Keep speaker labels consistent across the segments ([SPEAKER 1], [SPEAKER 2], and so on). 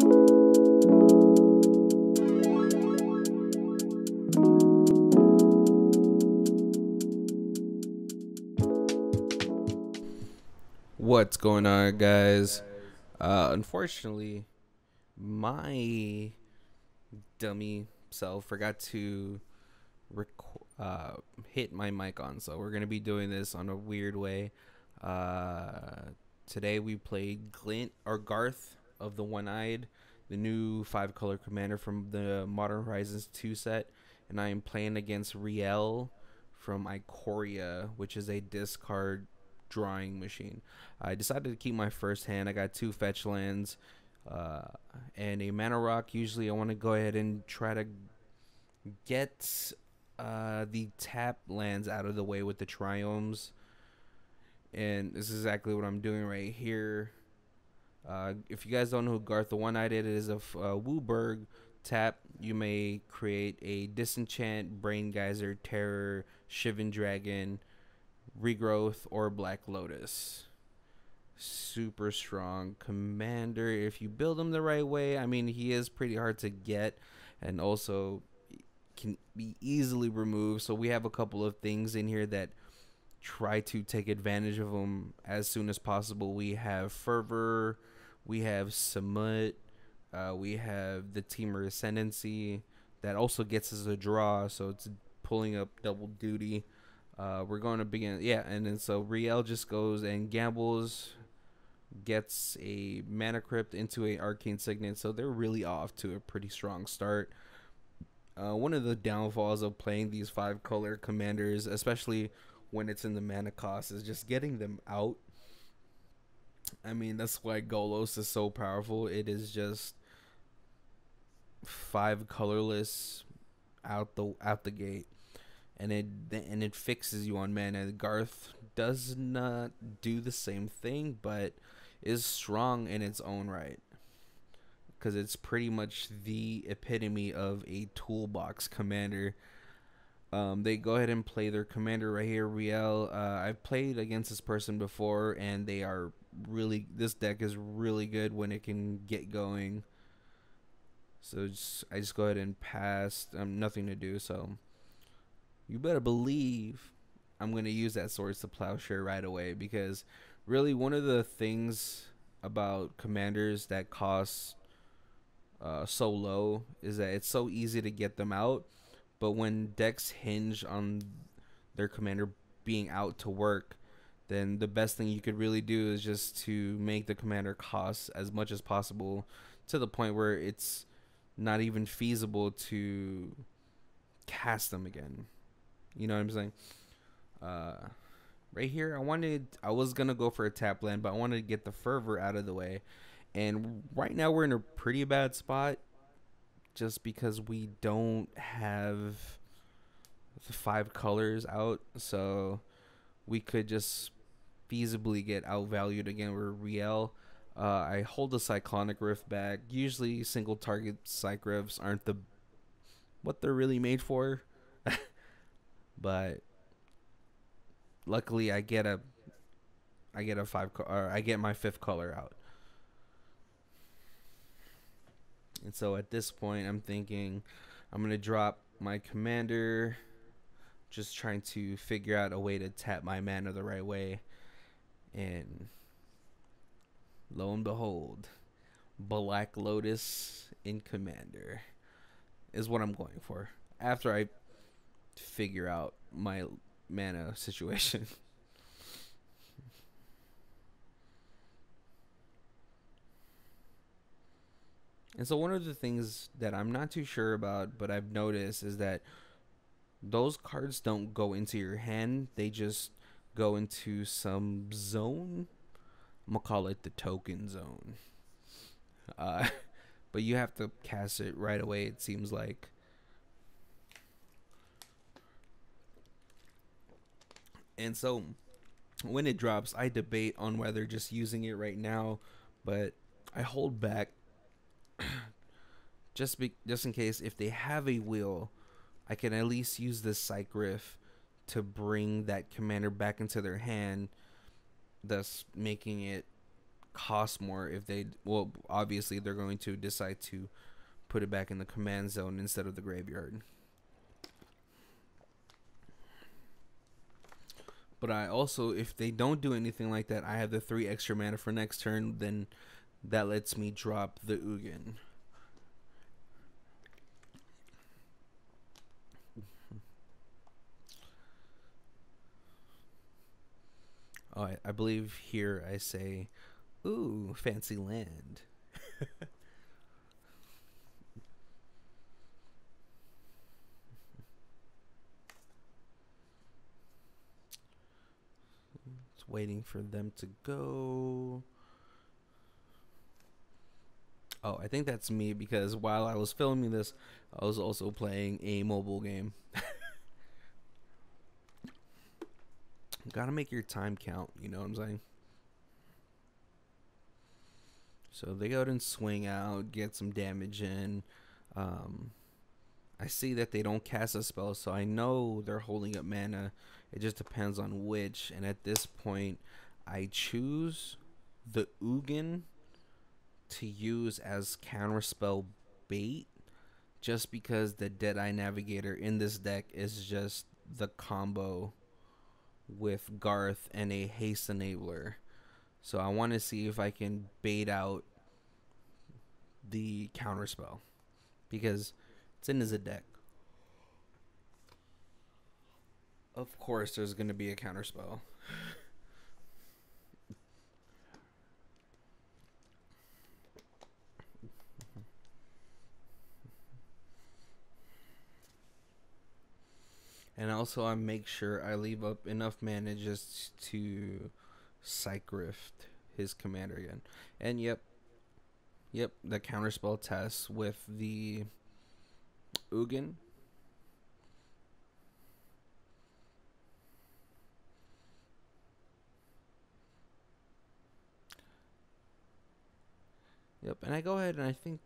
[SPEAKER 1] What's going on, guys? Unfortunately, my dummy self forgot to hit my mic on, so we're gonna be doing this on a weird way. Today we played Garth of the One-Eyed, the new 5-color commander from the Modern Horizons 2 set, and I am playing against Riel from Ikoria, which is a discard drawing machine. I decided to keep my first hand. I got 2 fetch lands and a mana rock. Usually I want to go ahead and try to get the tap lands out of the way with the triomes, and this is exactly what I'm doing right here. If you guys don't know who Garth the One-Eyed is, a Wooburg tap, you may create a Disenchant, Brain Geyser, Terror, Shivan Dragon, Regrowth, or Black Lotus. Super strong commander if you build him the right way. I mean, he is pretty hard to get and also can be easily removed, so we have a couple of things in here that try to take advantage of him as soon as possible. We have Fervor, we have Samut, we have the Teamer Ascendancy that also gets us a draw, so it's pulling up double duty. We're going to begin, and then so Riel just goes and gambles, gets a Mana Crypt into a Arcane Signet, so they're really off to a pretty strong start. One of the downfalls of playing these 5-color commanders, especially when it's in the mana cost, is just getting them out. I mean, that's why Golos is so powerful. It is just 5 colorless out the gate, and it fixes you on mana. Garth does not do the same thing, but is strong in its own right, because it's pretty much the epitome of a toolbox commander. They go ahead and play their commander right here, Riel. I've played against this person before, and this deck is really good when it can get going. So I just go ahead and pass. Nothing to do, so you better believe I'm going to use that Swords to Plowshare right away, because really one of the things about commanders that cost so low is that it's so easy to get them out, but when decks hinge on their commander being out to work, then the best thing you could really do is just to make the commander cost as much as possible, to the point where it's not even feasible to cast them again. You know what I'm saying? Right here, I was gonna go for a tap land, but I wanted to get the Fervor out of the way. And right now we're in a pretty bad spot, just because we don't have the 5 colors out, so we could just feasibly get outvalued again with Riel. I hold the Cyclonic Rift back. Usually single target Cyc Rifts aren't what they're really made for, but luckily I get my 5th color out. And so at this point, I'm thinking I'm going to drop my commander, just trying to figure out a way to tap my mana the right way. And lo and behold, Black Lotus in commander is what I'm going for, after I figure out my mana situation. And so one of the things that I'm not too sure about, but I've noticed, is that those cards don't go into your hand. They just go into some zone. I'm going to call it the token zone. But you have to cast it right away, it seems like. And so when it drops, I debate on whether just using it right now, but I hold back just in case, if they have a wheel, I can at least use this Cyc Rift to bring that commander back into their hand, thus making it cost more if they, well, obviously they're going to decide to put it back in the command zone instead of the graveyard. But I also, if they don't do anything like that, I have the 3 extra mana for next turn. Then that lets me drop the Ugin. Oh, I believe here I say, ooh, fancy land. It's waiting for them to go. Oh, I think that's me because while I was filming this, I was also playing a mobile game. Gotta make your time count, you know what I'm saying? So they go ahead and swing out, get some damage in. I see that they don't cast a spell, so I know they're holding up mana. It just depends on which. And at this point, I choose the Ugin to use as counterspell bait, just because the Deadeye Navigator in this deck is just the combo with Garth and a haste enabler. So I want to see if I can bait out the counterspell because it's in his deck. Of course there's going to be a counterspell. And also I make sure I leave up enough mana just to Psychrift his commander again. And yep, the counterspell test with the Ugin. Yep, and I go ahead and I think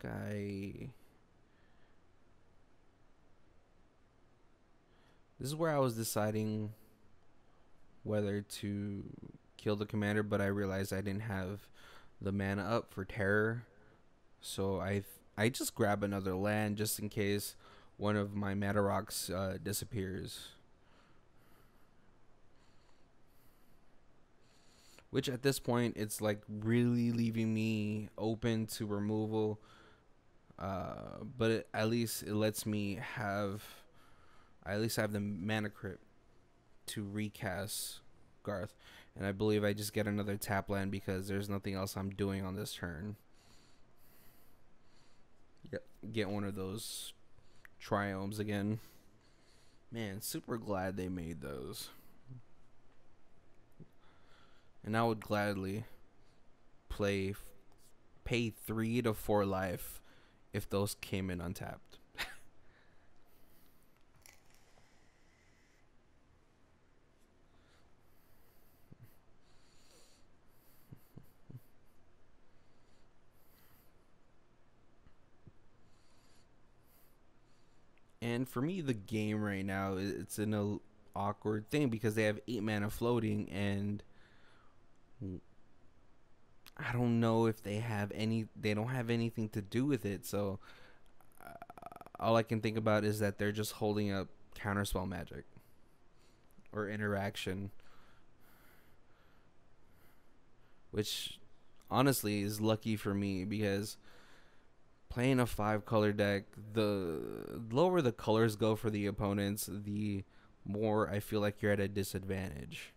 [SPEAKER 1] this is where I was deciding whether to kill the commander, but I realized I didn't have the mana up for terror. So I just grab another land just in case one of my mana rocks disappears. Which at this point, it's like really leaving me open to removal. But at least it lets me have... I at least have the mana crypt to recast Garth. And I believe I just get another tap land because there's nothing else I'm doing on this turn. Yep, get one of those triomes again. Man, super glad they made those. And I would gladly pay 3 to 4 life if those came in untapped. And for me, the game right now, it's in a awkward thing because they have 8 mana floating, and I don't know if they don't have anything to do with it. So all I can think about is that they're just holding up counterspell magic or interaction, which honestly is lucky for me because playing a 5-color deck, the lower the colors go for the opponents, the more I feel like you're at a disadvantage.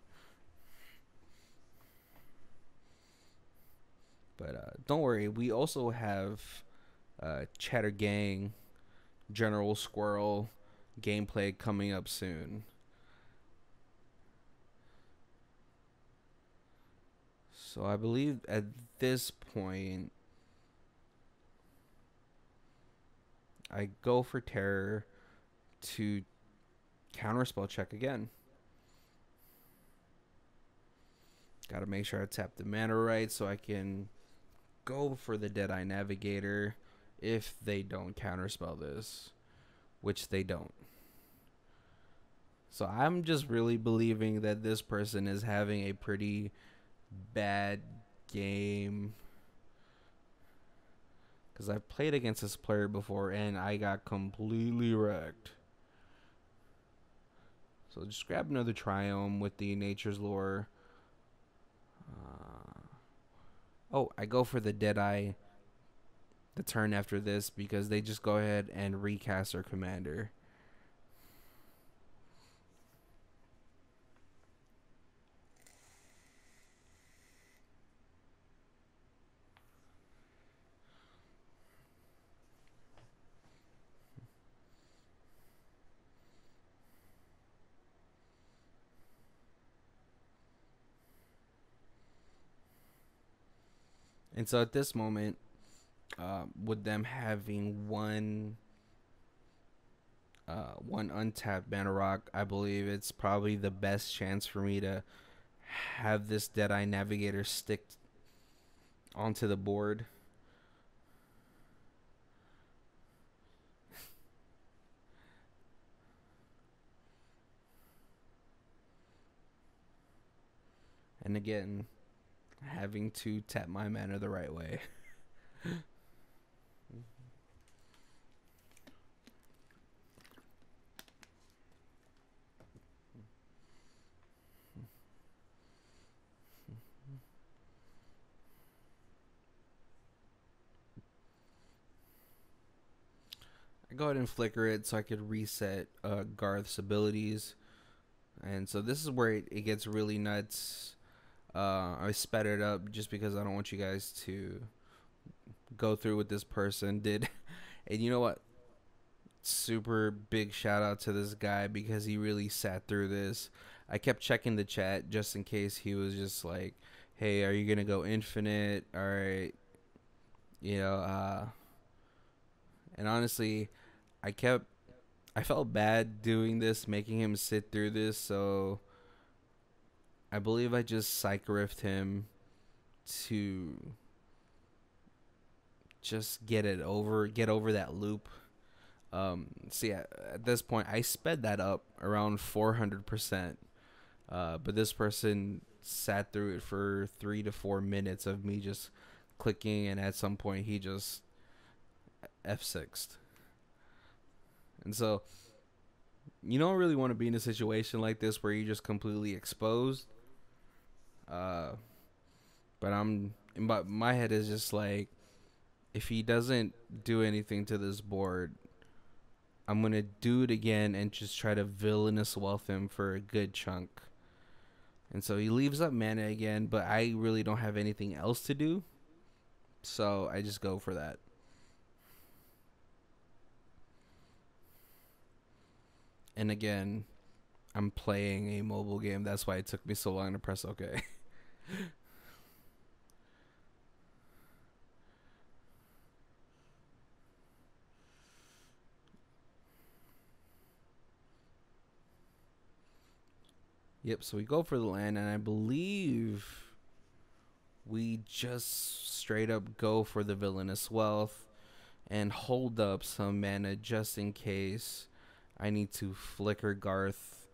[SPEAKER 1] But don't worry, we also have Chatter Gang, General Squirrel gameplay coming up soon. So I believe at this point, I go for terror to counterspell check again. Gotta make sure I tap the mana right so I can go for the Deadeye Navigator if they don't counterspell this, which they don't. So I'm just really believing that this person is having a pretty bad game. Because I've played against this player before and I got completely wrecked. So just grab another Triome with the Nature's Lore. Oh, I go for the Deadeye the turn after this because they just go ahead and recast their commander. And so at this moment, with them having one untapped mana rock, I believe it's probably the best chance for me to have this Deadeye Navigator stick onto the board. And again, having to tap my mana the right way. I go ahead and flicker it so I could reset Garth's abilities. And so this is where it gets really nuts. I sped it up just because I don't want you guys to go through what this person did. And you know what? Super big shout out to this guy because he really sat through this. I kept checking the chat just in case he was just like, hey, are you going to go infinite? All right. You know, and honestly, I felt bad doing this, making him sit through this, so I believe I just psych riffed him to just get over that loop. So yeah, at this point, I sped that up around 400%. But this person sat through it for 3 to 4 minutes of me just clicking, and at some point he just F6'd. And so you don't really want to be in a situation like this where you're just completely exposed. But my head is just like, if he doesn't do anything to this board, I'm going to do it again and just try to villainous wealth him for a good chunk. And so he leaves up mana again, but I really don't have anything else to do. So I just go for that. And again, I'm playing a mobile game. That's why it took me so long to press OK. Yep, so we go for the land, and I believe we just straight up go for the villainous wealth and hold up some mana just in case I need to flicker Garth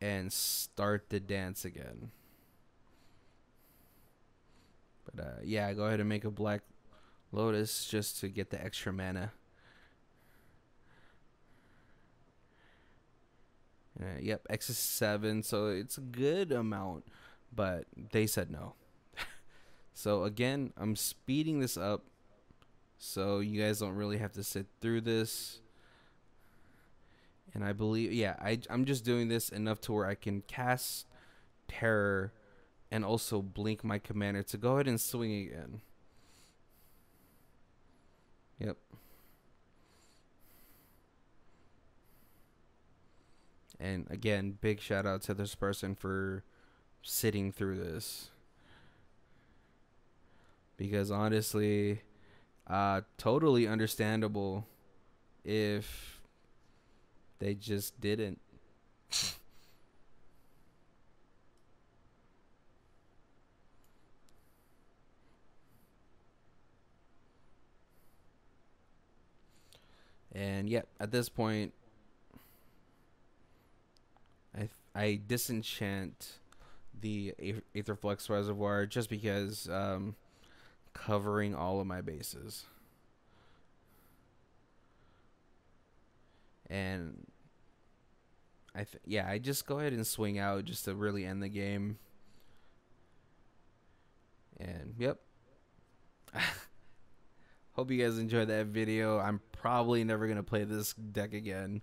[SPEAKER 1] and start the dance again. But yeah, go ahead and make a Black Lotus just to get the extra mana. Yep, X is 7, so it's a good amount, but they said no. So again, I'm speeding this up so you guys don't really have to sit through this. And I believe, yeah, I'm just doing this enough to where I can cast Terror and also blink my commander to go ahead and swing again. Yep. And again, big shout out to this person for sitting through this. Because honestly, totally understandable if they just didn't. And yep, at this point, I disenchant the Aetherflux Reservoir, just because covering all of my bases. And I just go ahead and swing out just to really end the game. And yep. Hope you guys enjoyed that video. I'm probably never gonna play this deck again.